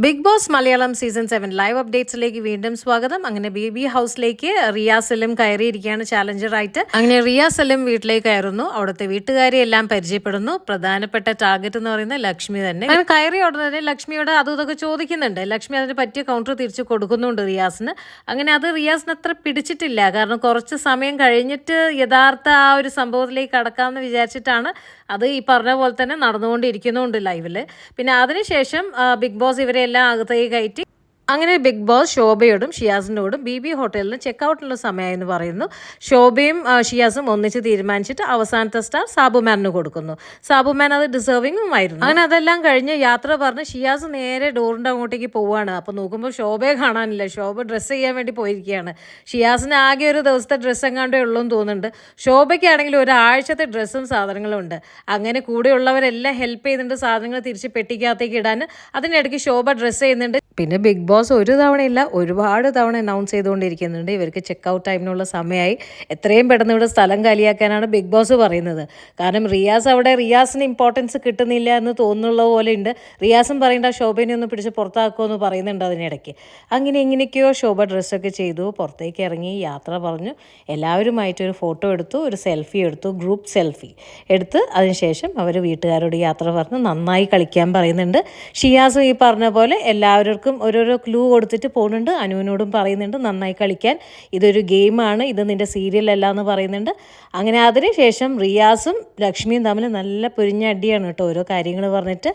Big Boss Malayalam season 7 live അപ്ഡേറ്റ്സിലേക്ക് വീണ്ടും സ്വാഗതം. അങ്ങനെ ബേബി ഹൗസിലേക്ക് റിയ സലീം കയറിയിരിക്കുകയാണ് ചാലഞ്ചറായിട്ട്. അങ്ങനെ റിയ സലീം വീട്ടിലേക്ക് കയറുന്നു. അവിടുത്തെ വീട്ടുകാരെ എല്ലാം പരിചയപ്പെടുന്നു. പ്രധാനപ്പെട്ട ടാർഗറ്റ് എന്ന് പറയുന്നത് ലക്ഷ്മി തന്നെ. അങ്ങനെ കയറിയ ഉടനെ ലക്ഷ്മിയോട് അതും ഇതൊക്കെ ചോദിക്കുന്നുണ്ട്. ലക്ഷ്മി അതിന് പറ്റിയ കൗണ്ടർ തിരിച്ചു കൊടുക്കുന്നുണ്ട് റിയാസിന്. അങ്ങനെ അത് റിയാസിന് അത്ര പിടിച്ചിട്ടില്ല. കാരണം കുറച്ച് സമയം കഴിഞ്ഞിട്ട് യഥാർത്ഥ ആ ഒരു സംഭവത്തിലേക്ക് കടക്കാമെന്ന് വിചാരിച്ചിട്ടാണ് അത് ഈ പറഞ്ഞ പോലെ തന്നെ നടന്നുകൊണ്ടിരിക്കുന്നുണ്ട് ലൈവില്. പിന്നെ അതിനുശേഷം ബിഗ് ബോസ് ഇവരെ എല്ലാം അകത്തേക്ക് കയറ്റി. അങ്ങനെ ബിഗ് ബോസ് ശോഭയോടും ഷിയാസിനോടും BB ഹോട്ടലിന് ചെക്കൗട്ടിനുള്ള സമയമായെന്ന് പറയുന്നു. ശോഭയും ഷിയാസും ഒന്നിച്ച് തീരുമാനിച്ചിട്ട് അവസാനത്തെ സ്റ്റാർ സാബുമാനിന് കൊടുക്കുന്നു. സാബുമാൻ അത് ഡിസേർവിംഗും ആയിരുന്നു. അങ്ങനെ അതെല്ലാം കഴിഞ്ഞ് യാത്ര പറഞ്ഞ് ഷിയാസ് നേരെ ഡോറിൻ്റെ അങ്ങോട്ടേക്ക് പോവുകയാണ്. അപ്പോൾ നോക്കുമ്പോൾ ശോഭയെ കാണാനില്ല. ശോഭ ഡ്രസ്സ് ചെയ്യാൻ വേണ്ടി പോയിരിക്കുകയാണ്. ഷിയാസിന് ആകെ ഒരു ദിവസത്തെ ഡ്രസ്സ് എങ്ങാണ്ടേ ഉള്ളൂ എന്ന് തോന്നുന്നുണ്ട്. ശോഭയ്ക്കാണെങ്കിൽ ഒരാഴ്ചത്തെ ഡ്രസ്സും സാധനങ്ങളും ഉണ്ട്. അങ്ങനെ കൂടെയുള്ളവരെല്ലാം ഹെൽപ്പ് ചെയ്യുന്നുണ്ട് സാധനങ്ങൾ തിരിച്ച് പെട്ടിക്കകത്തേക്ക് ഇടാൻ. അതിനിടയ്ക്ക് ശോഭ ഡ്രസ്സ് ചെയ്യുന്നുണ്ട്. പിന്നെ ബിഗ് ബോസ് ഒരു തവണയില്ല ഒരുപാട് തവണ അനൗൺസ് ചെയ്തുകൊണ്ടിരിക്കുന്നുണ്ട് ഇവർക്ക് ചെക്കൗട്ട് ടൈമിനുള്ള സമയമായി, എത്രയും പെട്ടെന്ന് ഇവിടെ സ്ഥലം കാലിയാക്കാനാണ് ബിഗ് ബോസ് പറയുന്നത്. കാരണം റിയാസിന് ഇമ്പോർട്ടൻസ് കിട്ടുന്നില്ല എന്ന് തോന്നുന്നുള്ള പോലെ ഉണ്ട്. റിയാസും പറയേണ്ട ശോഭനെ ഒന്ന് പിടിച്ച് പുറത്താക്കുമെന്ന് പറയുന്നുണ്ട് അതിനിടയ്ക്ക്. അങ്ങനെ എങ്ങനെയൊക്കെയോ ശോഭ ഡ്രസ്സൊക്കെ ചെയ്തു, പുറത്തേക്ക് ഇറങ്ങി, യാത്ര പറഞ്ഞു, എല്ലാവരുമായിട്ടൊരു ഫോട്ടോ എടുത്തു, ഒരു സെൽഫി എടുത്തു, ഗ്രൂപ്പ് സെൽഫി എടുത്ത് അതിനുശേഷം അവർ വീട്ടുകാരോട് യാത്ര പറഞ്ഞ് നന്നായി കളിക്കാൻ പറയുന്നുണ്ട്. ഷിയാസും ഈ പറഞ്ഞ പോലെ എല്ലാവർക്കും ഓരോരോ ക്ലൂ കൊടുത്തിട്ട് പോകുന്നുണ്ട്. അനുവിനോടും പറയുന്നുണ്ട് നന്നായി കളിക്കാൻ, ഇതൊരു ഗെയിമാണ്, ഇത് നിൻ്റെ സീരിയലല്ല എന്ന് പറയുന്നുണ്ട്. അങ്ങനെ അതിനുശേഷം റിയാസും ലക്ഷ്മിയും തമ്മിൽ നല്ല പൊരിഞ്ഞ അടിയാണ് കേട്ടോ, ഓരോ കാര്യങ്ങൾ പറഞ്ഞിട്ട്.